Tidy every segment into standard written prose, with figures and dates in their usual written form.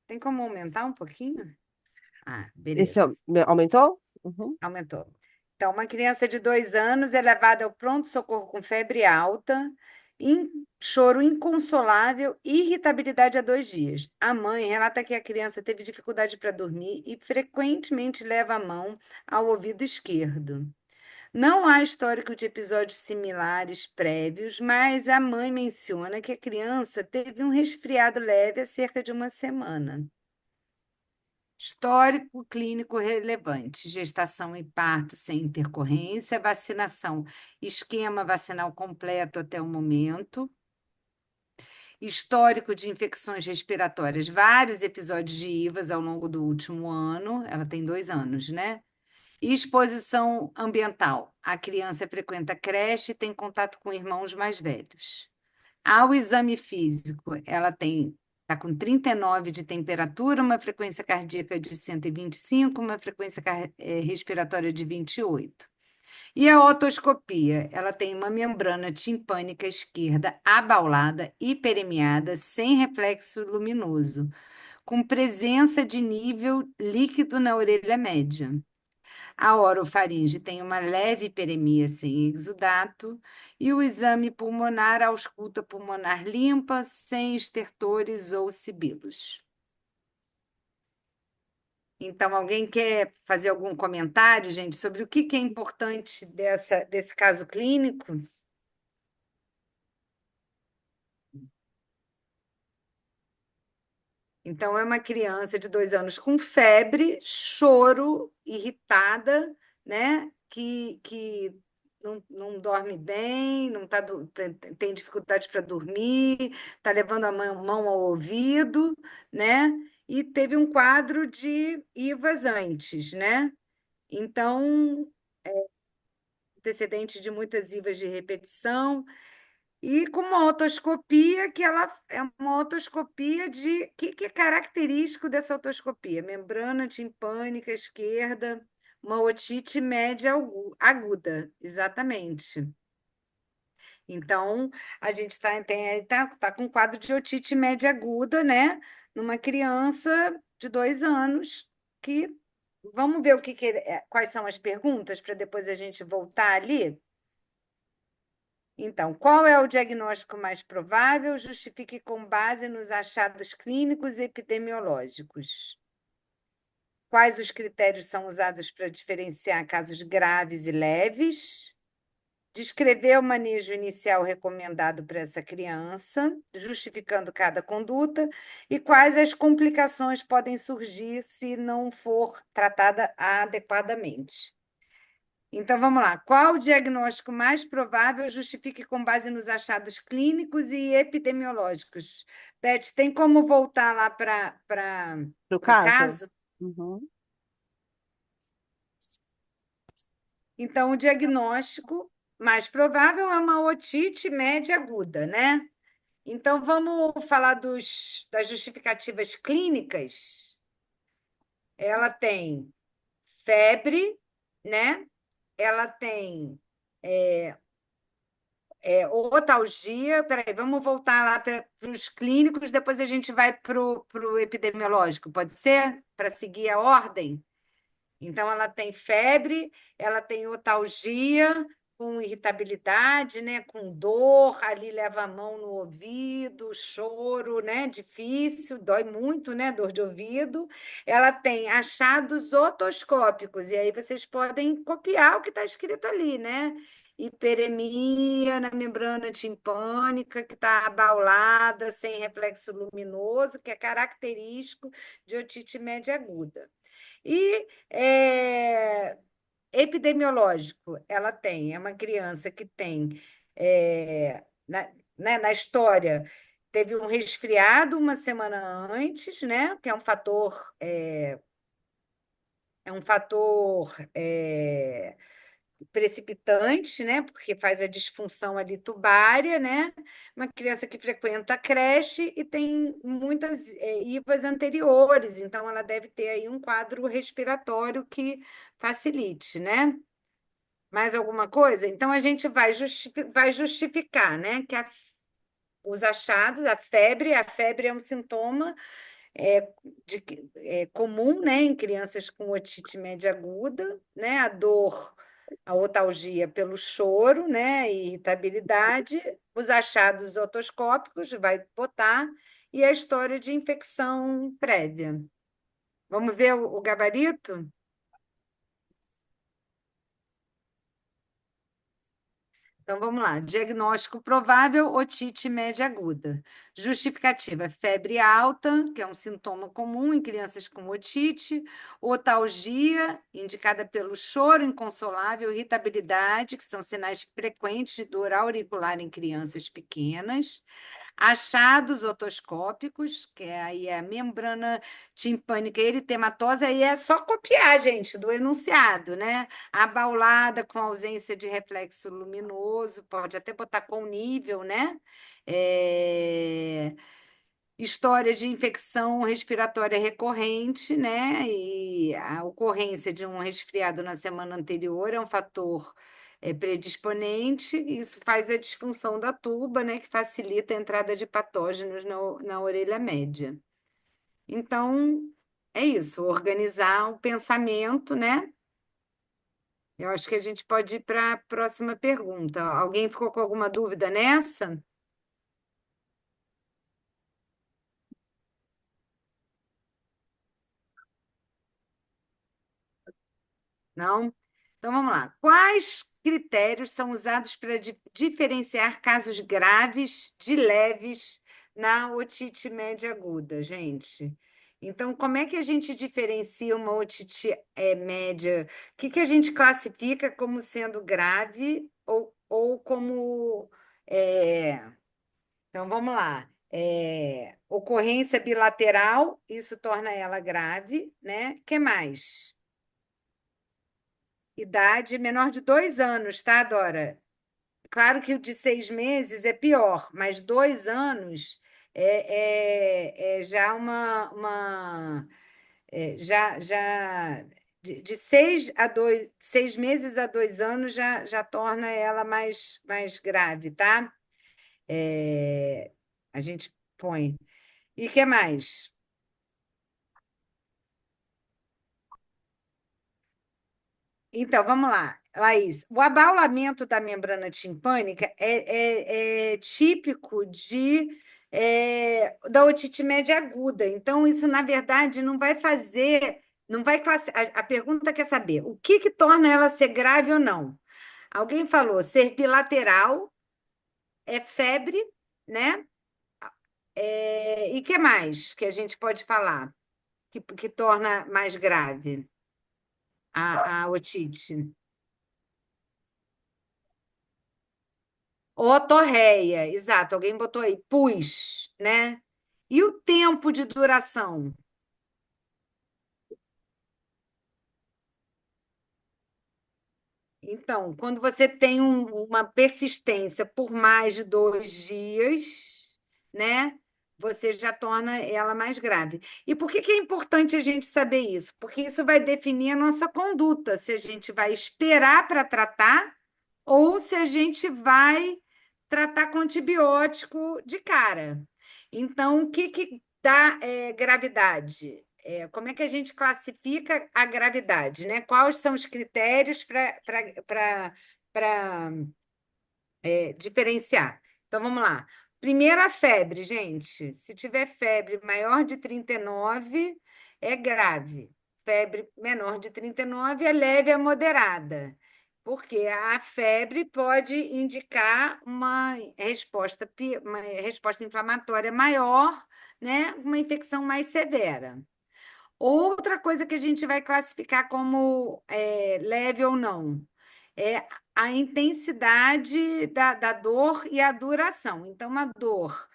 Tem como aumentar um pouquinho? Ah, Esse beleza. aumentou? Uhum. Aumentou. Então, uma criança de 2 anos é levada ao pronto-socorro com febre alta, choro inconsolável e irritabilidade há 2 dias. A mãe relata que a criança teve dificuldade para dormir e frequentemente leva a mão ao ouvido esquerdo. Não há histórico de episódios similares prévios, mas a mãe menciona que a criança teve um resfriado leve há cerca de uma semana. Histórico clínico relevante: gestação e parto sem intercorrência, vacinação, esquema vacinal completo até o momento, histórico de infecções respiratórias, vários episódios de IVAs ao longo do último ano, ela tem 2 anos, né? Exposição ambiental: a criança frequenta creche e tem contato com irmãos mais velhos. Ao exame físico, ela está com 39 de temperatura, uma frequência cardíaca de 125, uma frequência respiratória de 28. E a otoscopia, ela tem uma membrana timpânica esquerda abaulada, hiperemiada, sem reflexo luminoso, com presença de nível líquido na orelha média. A orofaringe tem uma leve hiperemia sem exudato e o exame pulmonar ausculta pulmonar limpa, sem estertores ou sibilos. Então, alguém quer fazer algum comentário, gente, sobre o que é importante desse caso clínico? Então, é uma criança de 2 anos com febre, choro, irritada, né? Que não dorme bem, não tá, tem dificuldade para dormir, está levando a mão ao ouvido, né? E teve um quadro de IVAs antes, né? Então, antecedente de muitas IVAs de repetição. E com uma otoscopia, que ela é uma otoscopia de. O que é característico dessa otoscopia? Membrana timpânica esquerda, uma otite média aguda, exatamente. Então, a gente tá com quadro de otite média aguda, né? Numa criança de 2 anos, que. Vamos ver quais são as perguntas para depois a gente voltar ali? Então, qual é o diagnóstico mais provável? Justifique com base nos achados clínicos e epidemiológicos. Quais os critérios são usados para diferenciar casos graves e leves? Descrever o manejo inicial recomendado para essa criança, justificando cada conduta, e quais as complicações podem surgir se não for tratada adequadamente. Então, vamos lá. Qual o diagnóstico mais provável? Justifique com base nos achados clínicos e epidemiológicos. Beth, tem como voltar lá para No o caso? caso? Uhum. Então, o diagnóstico mais provável é uma otite média aguda, né? Então, vamos falar das justificativas clínicas. Ela tem febre, né? Ela tem otalgia. Peraí, vamos voltar lá para os clínicos, depois a gente vai para o epidemiológico, pode ser? Para seguir a ordem? Então, ela tem febre, ela tem otalgia, com irritabilidade, né? Com dor, ali leva a mão no ouvido, choro, né? Difícil, dói muito, né? Dor de ouvido. Ela tem achados otoscópicos, e aí vocês podem copiar o que está escrito ali, né? Hiperemia na membrana timpânica, que está abaulada, sem reflexo luminoso, que é característico de otite média aguda. E epidemiológico, ela tem, é uma criança que tem, na história, teve um resfriado uma semana antes, né? Que é um fator precipitante, né? Porque faz a disfunção ali tubária, né? Uma criança que frequenta a creche e tem muitas IVAs anteriores, então ela deve ter aí um quadro respiratório que facilite, né? Mais alguma coisa? Então a gente vai justificar, né? Que os achados, a febre é um sintoma é, é comum, né, em crianças com otite média aguda, né, a dor, a otalgia pelo choro, né, e irritabilidade, os achados otoscópicos, vai botar, e a história de infecção prévia. Vamos ver o gabarito? Então vamos lá. Diagnóstico provável, otite média aguda. Justificativa: febre alta, que é um sintoma comum em crianças com otite, otalgia, indicada pelo choro inconsolável, irritabilidade, que são sinais frequentes de dor auricular em crianças pequenas. Achados otoscópicos, que aí é a membrana timpânica eritematosa, aí é só copiar, gente, do enunciado, né? Abaulada com ausência de reflexo luminoso, pode até botar com nível, né? História de infecção respiratória recorrente, né? E a ocorrência de um resfriado na semana anterior é um fator predisponente, e isso faz a disfunção da tuba, né? Que facilita a entrada de patógenos na orelha média. Então, é isso, organizar o pensamento, né? Eu acho que a gente pode ir para a próxima pergunta. Alguém ficou com alguma dúvida nessa? Não? Então vamos lá. Quais critérios são usados para diferenciar casos graves de leves na otite média aguda, gente? Então, como é que a gente diferencia uma otite média? O que a gente classifica como sendo grave ou como. é, Então, vamos lá. Ocorrência bilateral, isso torna ela grave, né? Que mais? Idade menor de 2 anos, tá, Dora? Claro que o de 6 meses é pior, mas 2 anos é já já de 6 meses a 2 anos já torna ela mais grave, tá? A gente põe. E que mais? Então, vamos lá, Laís. O abaulamento da membrana timpânica é típico da otite média aguda. Então, isso, na verdade, não vai fazer. Não vai a pergunta quer saber o que torna ela ser grave ou não. Alguém falou ser bilateral, é febre, né? E que mais que a gente pode falar que torna mais grave a otite? Otorreia, exato. Alguém botou aí, pus, né? E o tempo de duração? Então, quando você tem uma persistência por mais de 2 dias, né? Você já torna ela mais grave. E por que que é importante a gente saber isso? Porque isso vai definir a nossa conduta, se a gente vai esperar para tratar ou se a gente vai tratar com antibiótico de cara. Então, o que que dá gravidade? Como é que a gente classifica a gravidade, né? Quais são os critérios para diferenciar? Então, vamos lá. Primeiro, a febre, gente. Se tiver febre maior de 39, é grave. Febre menor de 39 é leve a moderada, porque a febre pode indicar uma resposta inflamatória maior, né? Uma infecção mais severa. Outra coisa que a gente vai classificar como leve ou não é a intensidade da dor e a duração. Então, uma dor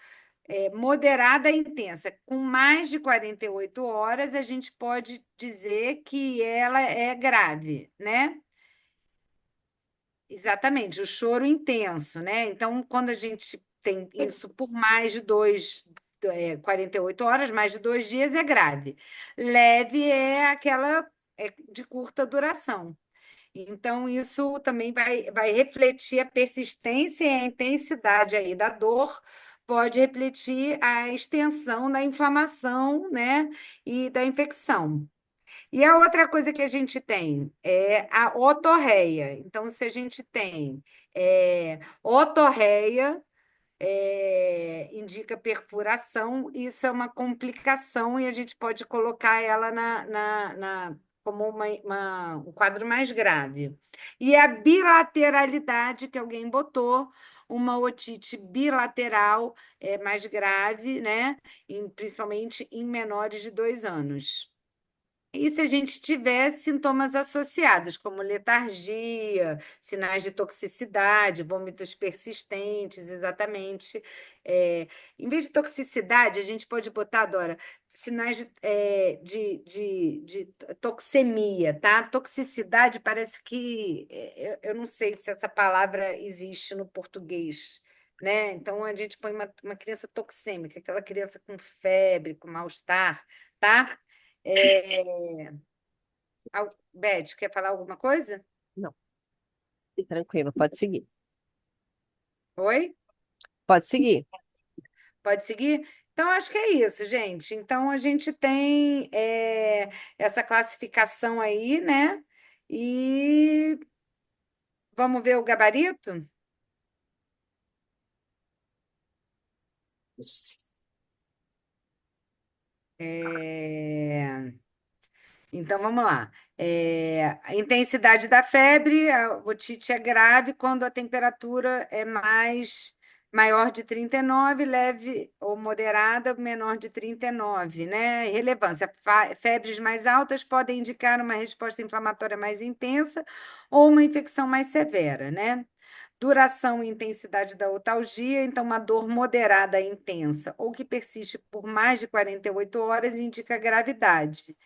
moderada e intensa, com mais de 48 horas, a gente pode dizer que ela é grave, né? Exatamente, o choro intenso, né? Então, quando a gente tem isso por mais de 48 horas, mais de 2 dias, é grave. Leve é aquela de curta duração. Então, isso também vai refletir a persistência e a intensidade aí da dor, pode refletir a extensão da inflamação, né, e da infecção. E a outra coisa que a gente tem é a otorreia. Então, se a gente tem otorreia, indica perfuração, isso é uma complicação e a gente pode colocar ela como um quadro mais grave. E a bilateralidade, que alguém botou, uma otite bilateral é mais grave, né? Principalmente em menores de 2 anos. E se a gente tiver sintomas associados, como letargia, sinais de toxicidade, vômitos persistentes, exatamente. Em vez de toxicidade, a gente pode botar, Dora, sinais de toxemia, tá? Toxicidade parece que, eu não sei se essa palavra existe no português, né? Então a gente põe uma criança toxêmica, aquela criança com febre, com mal-estar, tá? É, Beth, quer falar alguma coisa? Não, tranquilo, pode seguir. Oi? Pode seguir. Pode seguir? Então, acho que é isso, gente. Então, a gente tem essa classificação aí, né? E vamos ver o gabarito? É, Então, vamos lá. A intensidade da febre, a otite é grave quando a temperatura é maior de 39, leve ou moderada, menor de 39, né? Relevância. Febres mais altas podem indicar uma resposta inflamatória mais intensa ou uma infecção mais severa, né? Duração e intensidade da otalgia, então, uma dor moderada e intensa ou que persiste por mais de 48 horas indica gravidade.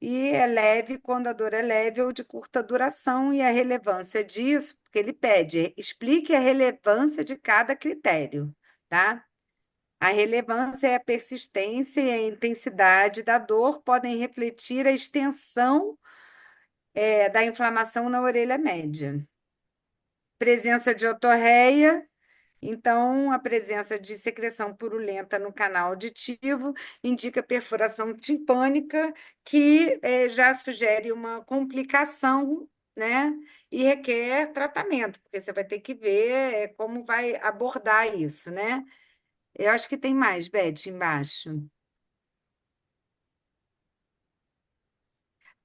E é leve quando a dor é leve ou de curta duração, e a relevância disso, porque ele pede, explique a relevância de cada critério, tá? A relevância é a persistência e a intensidade da dor podem refletir a extensão, da inflamação na orelha média. Presença de otorreia, então, a presença de secreção purulenta no canal auditivo indica perfuração timpânica, que já sugere uma complicação, né? E requer tratamento, porque você vai ter que ver como vai abordar isso, né? Eu acho que tem mais, Beth, embaixo.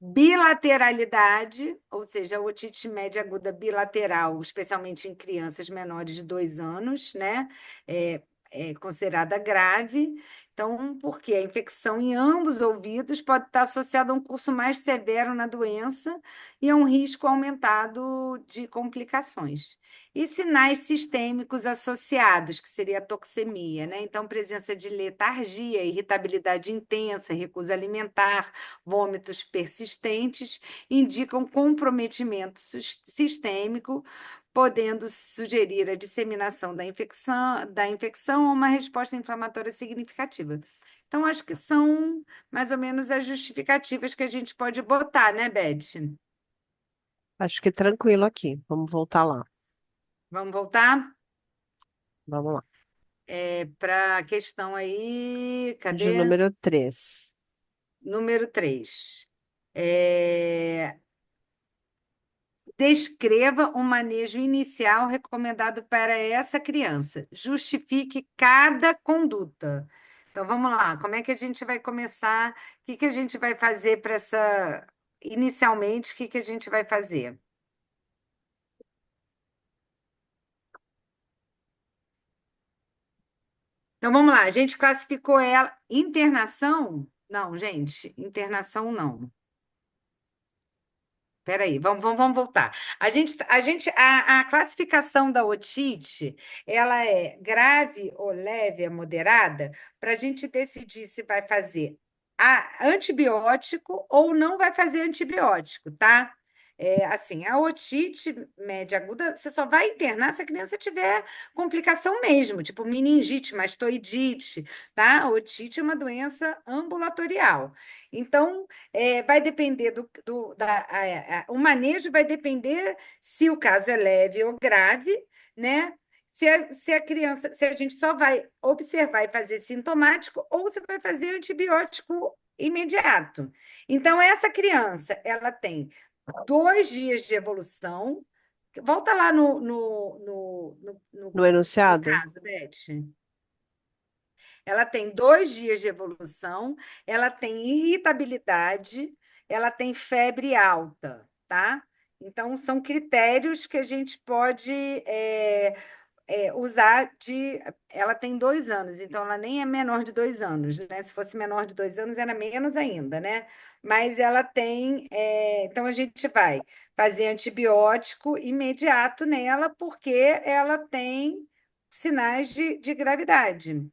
Bilateralidade, ou seja, a otite média aguda bilateral, especialmente em crianças menores de 2 anos, né? É considerada grave. Então, porque a infecção em ambos os ouvidos pode estar associada a um curso mais severo na doença e a um risco aumentado de complicações. E sinais sistêmicos associados, que seria a toxemia, né? Então, presença de letargia, irritabilidade intensa, recusa alimentar, vômitos persistentes, indicam comprometimento sistêmico, podendo sugerir a disseminação da infecção ou uma resposta inflamatória significativa. Então, acho que são mais ou menos as justificativas que a gente pode botar, né, Beth? Acho que tranquilo aqui. Vamos voltar lá. Vamos voltar Vamos lá. para a questão aí, De cadê? número 3. Número 3. Descreva o manejo inicial recomendado para essa criança. Justifique cada conduta. Então, vamos lá. Como é que a gente vai começar? O que que a gente vai fazer para essa. Inicialmente, o que que a gente vai fazer? Então, vamos lá. A gente classificou ela. Internação? Não, gente. Internação não. Peraí, vamos voltar. A classificação da otite, ela é grave ou leve a moderada, para a gente decidir se vai fazer antibiótico ou não vai fazer antibiótico, tá? Assim, a otite média aguda, você só vai internar se a criança tiver complicação mesmo, tipo meningite, mastoidite, tá? A otite é uma doença ambulatorial. Então, vai depender o manejo vai depender se o caso é leve ou grave, né? se a criança, se a gente só vai observar e fazer sintomático, ou você vai fazer antibiótico imediato. Então, essa criança, ela tem 2 dias de evolução. Volta lá No no enunciado? caso, Beth. Ela tem 2 dias de evolução, ela tem irritabilidade, ela tem febre alta, tá? Então, são critérios que a gente pode usar de. Ela tem 2 anos, então ela nem é menor de 2 anos, né? Se fosse menor de 2 anos, era menos ainda, né? Mas ela tem. Então, a gente vai fazer antibiótico imediato nela, porque ela tem sinais de gravidade.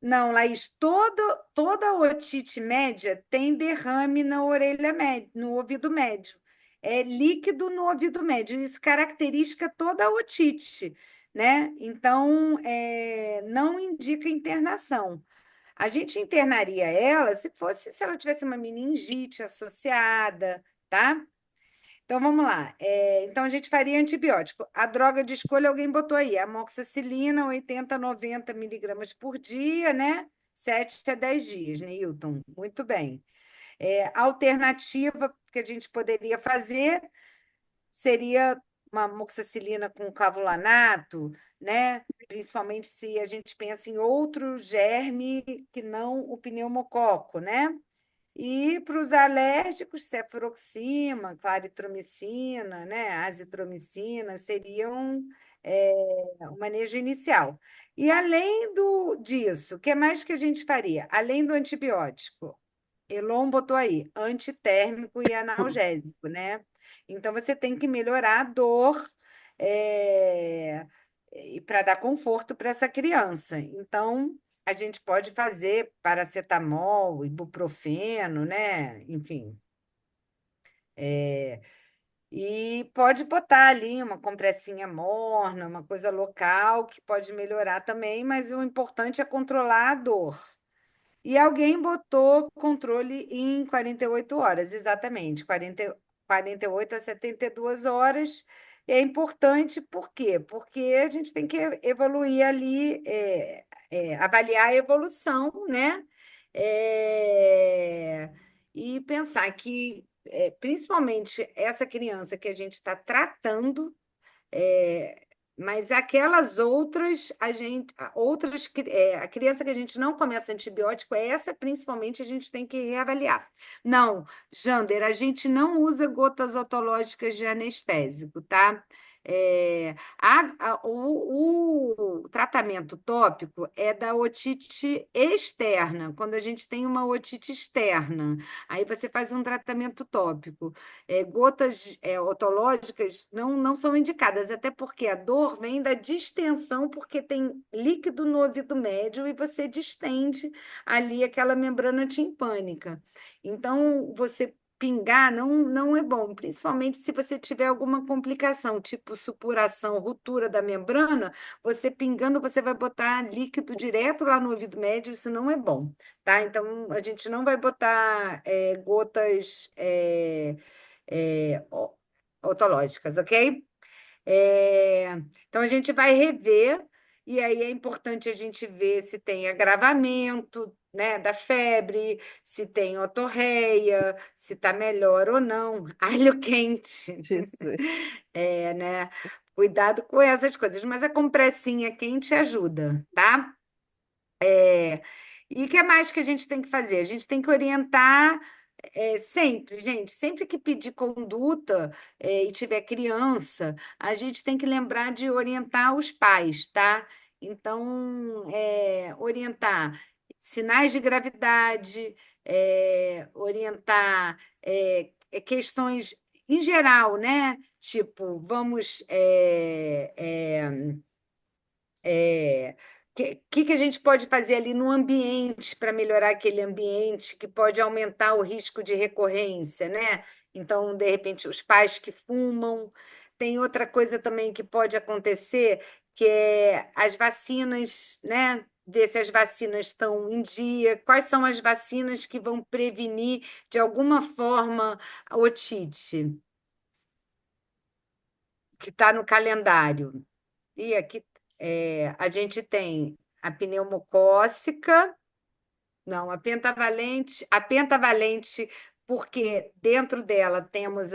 Não, Laís, toda otite média tem derrame na orelha média, no ouvido médio. É líquido no ouvido médio. Isso caracteriza toda a otite, né? Então, não indica internação. A gente internaria ela se ela tivesse uma meningite associada, tá? Então, vamos lá. Então, a gente faria antibiótico. A droga de escolha, alguém botou aí, amoxicilina, 80, 90 miligramas por dia, né? 7 a 10 dias, Neilton. Muito bem. A alternativa que a gente poderia fazer seria uma amoxicilina com clavulanato, né? Principalmente se a gente pensa em outro germe que não o pneumococo, né? E para os alérgicos, cefuroxima, claritromicina, né, azitromicina, seriam o manejo inicial. E além disso, o que mais que a gente faria? Além do antibiótico, Elon botou aí, antitérmico e analgésico, né? Então você tem que melhorar a dor é, e para dar conforto para essa criança. Então, a gente pode fazer paracetamol, ibuprofeno, né? Enfim. E pode botar ali uma compressinha morna, uma coisa local que pode melhorar também, mas o importante é controlar a dor. E alguém botou controle em 48 horas, exatamente, 48 a 72 horas. É importante, por quê? Porque a gente tem que evoluir ali, avaliar a evolução, né? É, e pensar que, principalmente essa criança que a gente está tratando, é, mas aquelas outras, a criança que a gente não começa antibiótico, essa principalmente a gente tem que reavaliar. Não, Jander, a gente não usa gotas otológicas de anestésico, tá? O tratamento tópico é da otite externa, quando a gente tem uma otite externa. Aí você faz um tratamento tópico. Gotas otológicas não são indicadas, até porque a dor vem da distensão, porque tem líquido no ouvido médio e você distende ali aquela membrana timpânica. Então, você pingar não é bom, principalmente se você tiver alguma complicação, tipo supuração, ruptura da membrana, você pingando, você vai botar líquido direto lá no ouvido médio, isso não é bom, tá? Então, a gente não vai botar gotas otológicas, ok? É, então, a gente vai rever, e aí é importante a gente ver se tem agravamento, né, da febre, se tem otorreia, se está melhor ou não. Alho quente, Jesus. né? Cuidado com essas coisas, mas a compressinha quente ajuda, tá? E o que mais que a gente tem que fazer? A gente tem que orientar sempre, gente, sempre que pedir conduta e tiver criança, a gente tem que lembrar de orientar os pais, tá? Então, orientar sinais de gravidade, orientar questões em geral, né? Tipo, vamos. Que a gente pode fazer ali no ambiente para melhorar aquele ambiente que pode aumentar o risco de recorrência, né? Então, de repente, os pais que fumam. Tem outra coisa também que pode acontecer, que é as vacinas, né? Ver se as vacinas estão em dia, quais são as vacinas que vão prevenir, de alguma forma, a otite, que está no calendário. E aqui a gente tem a pneumocócica. Não, a pentavalente, porque dentro dela temos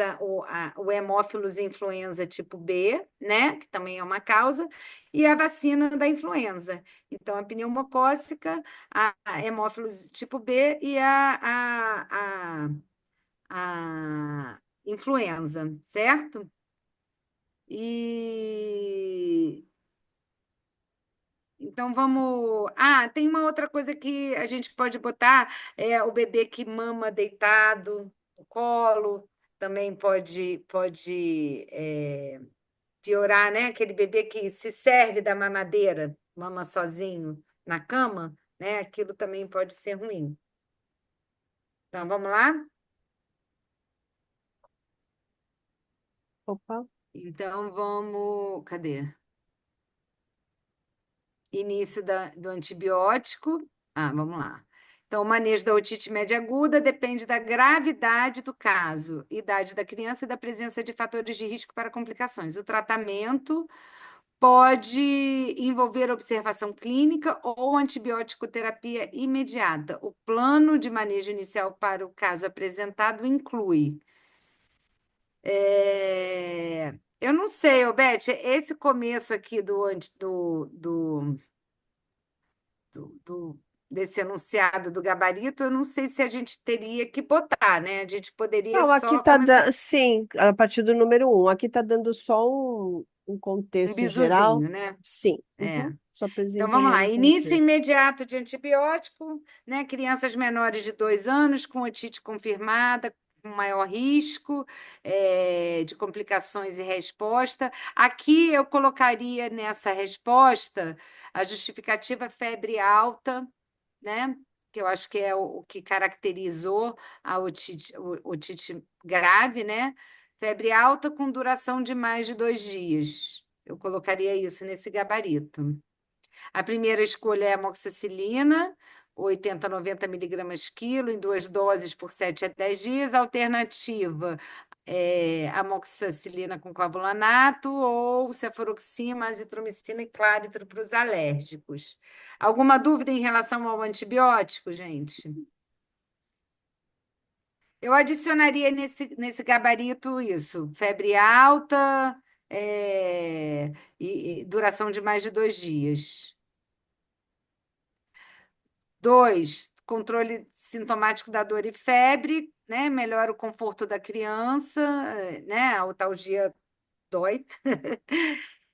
o Hemófilos influenza tipo B, né, que também é uma causa, e a vacina da influenza. Então, a pneumocócica, a Hemófilos tipo B e a influenza, certo? E então vamos. Ah, tem uma outra coisa que a gente pode botar, é o bebê que mama deitado no colo, também pode piorar, né? Aquele bebê que se serve da mamadeira, mama sozinho na cama, né? Aquilo também pode ser ruim. Então vamos lá? Opa, Então vamos. Cadê? Início do antibiótico. Ah, vamos lá. Então, o manejo da otite média aguda depende da gravidade do caso, idade da criança e da presença de fatores de risco para complicações. O tratamento pode envolver observação clínica ou antibiótico terapia imediata. O plano de manejo inicial para o caso apresentado inclui. Eu não sei, Beth, esse começo aqui desse enunciado do gabarito, eu não sei se a gente teria que botar, né? A gente poderia não, aqui só tá começar dando, sim, a partir do número 1. Aqui tá dando só um um contexto geral. bizuzinho, né? Sim, É. só Então vamos lá. apresentando o Início contexto. imediato de antibiótico, né? Crianças menores de 2 anos com otite confirmada, com maior risco de complicações e resposta. Aqui eu colocaria nessa resposta a justificativa febre alta, né? Que eu acho que é o que caracterizou a otite grave, né? Febre alta com duração de mais de 2 dias. Eu colocaria isso nesse gabarito. A primeira escolha é a amoxicilina, 80 a 90 miligramas quilo, em 2 doses por 7 a 10 dias. Alternativa amoxicilina com clavulanato ou cefuroxima, azitromicina e claritro para os alérgicos. Alguma dúvida em relação ao antibiótico, gente? Eu adicionaria nesse gabarito isso: febre alta, e duração de mais de 2 dias. 2, controle sintomático da dor e febre, né? Melhora o conforto da criança, né? A otalgia dói.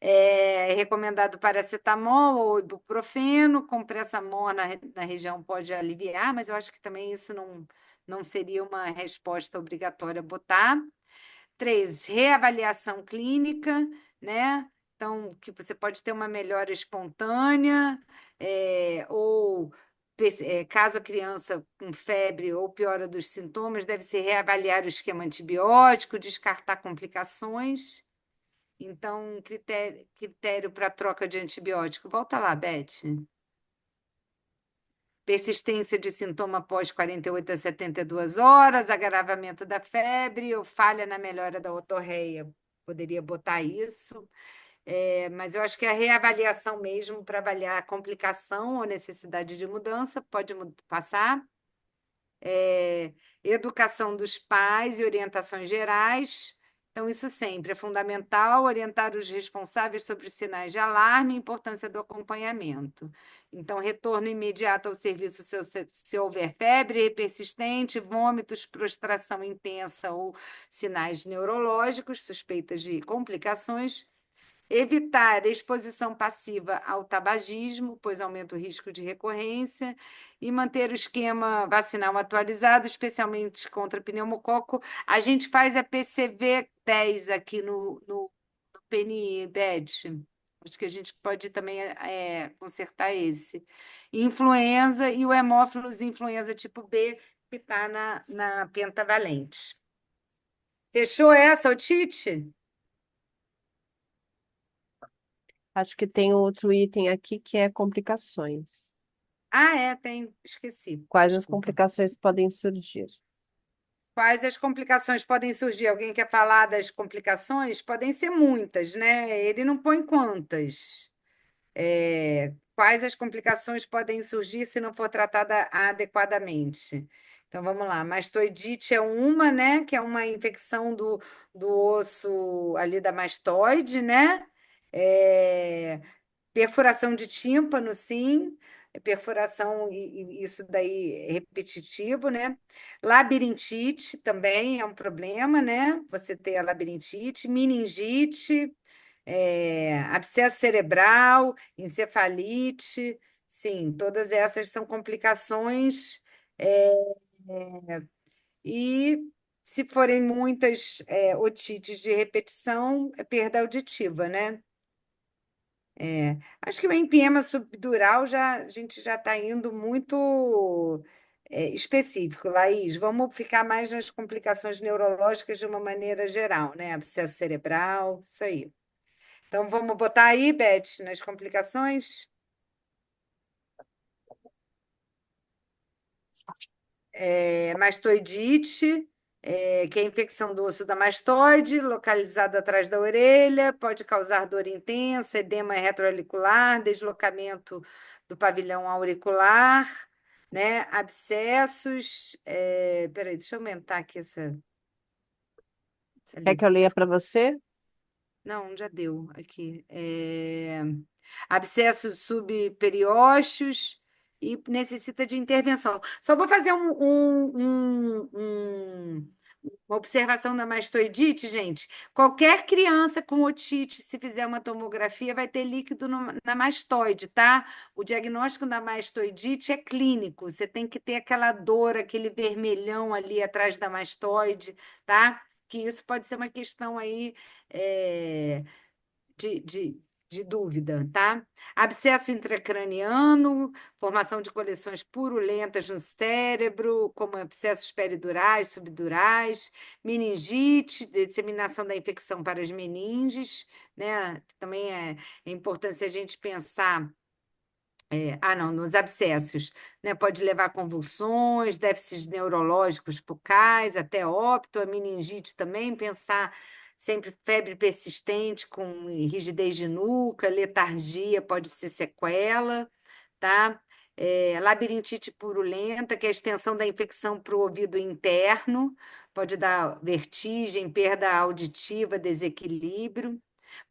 É recomendado paracetamol ou ibuprofeno, compressa-mol na região pode aliviar, mas eu acho que também isso não seria uma resposta obrigatória botar. 3, reavaliação clínica, né? Então, que você pode ter uma melhora espontânea, ou caso a criança com febre ou piora dos sintomas, deve-se reavaliar o esquema antibiótico, descartar complicações. Então, critério para troca de antibiótico. Volta lá, Beth. Persistência de sintoma após 48 a 72 horas, agravamento da febre ou falha na melhora da otorreia. Poderia botar isso, mas eu acho que a reavaliação mesmo para avaliar a complicação ou necessidade de mudança pode passar. Educação dos pais e orientações gerais. Então, isso sempre é fundamental, orientar os responsáveis sobre os sinais de alarme e a importância do acompanhamento. Então, retorno imediato ao serviço se houver febre persistente, vômitos, prostração intensa ou sinais neurológicos, suspeitas de complicações. Evitar exposição passiva ao tabagismo, pois aumenta o risco de recorrência, e manter o esquema vacinal atualizado, especialmente contra pneumococo. A gente faz a PCV 10 aqui no PNI, Beth. Acho que a gente pode também consertar esse. Influenza e o hemófilos influenza tipo B, que está na pentavalente. Fechou essa, otite? Acho que tem outro item aqui que é complicações. Ah, tem. Esqueci. Quais as Desculpa. complicações podem surgir? Quais as complicações podem surgir? Alguém quer falar das complicações? Podem ser muitas, né? Ele não põe quantas. Quais as complicações podem surgir se não for tratada adequadamente? Então, vamos lá. Mastoidite é uma, né? Que é uma infecção do osso ali da mastoide, né? É, Perfuração de tímpano, sim. Perfuração, e isso daí é repetitivo, né? Labirintite também é um problema, né? Você ter a labirintite, meningite, abscesso cerebral, encefalite, sim, todas essas são complicações. é, e se forem muitas otites de repetição, é perda auditiva, né? Acho que o empiema subdural a gente já está indo muito específico, Laís. Vamos ficar mais nas complicações neurológicas de uma maneira geral, né? Abscesso cerebral, isso aí. Então, vamos botar aí, Beth, nas complicações. Mastoidite, que é a infecção do osso da mastoide, localizado atrás da orelha, pode causar dor intensa, edema retroauricular, deslocamento do pavilhão auricular, né? Abscessos. Peraí, deixa eu aumentar aqui essa Quer que eu leia para você? Não, já deu aqui. Abscessos subperiósteos e necessita de intervenção. Só vou fazer uma observação da mastoidite, gente. Qualquer criança com otite, se fizer uma tomografia, vai ter líquido na mastoide, tá? O diagnóstico da mastoidite é clínico. Você tem que ter aquela dor, aquele vermelhão ali atrás da mastoide, tá? Que isso pode ser uma questão aí é, de, de, de dúvida, tá? Abscesso intracraniano, formação de coleções purulentas no cérebro, como abscessos peridurais, subdurais, meningite, disseminação da infecção para as meninges, né? Também é importante a gente pensar não, nos abscessos, né? Pode levar a convulsões, déficits neurológicos focais, até óbito, a meningite também, pensar sempre febre persistente com rigidez de nuca, letargia pode ser sequela, tá? Labirintite purulenta, que é a extensão da infecção para o ouvido interno, pode dar vertigem, perda auditiva, desequilíbrio.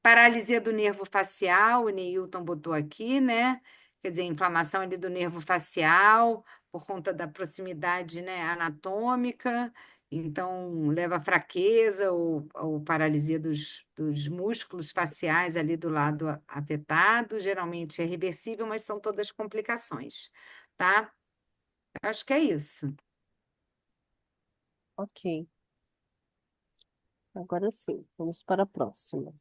Paralisia do nervo facial, o Neilton botou aqui, né? Quer dizer, inflamação ali do nervo facial, por conta da proximidade, né, anatômica, então leva a fraqueza ou paralisia dos músculos faciais ali do lado afetado, geralmente é reversível, mas são todas complicações, tá? Acho que é isso. Ok, agora sim, vamos para a próxima.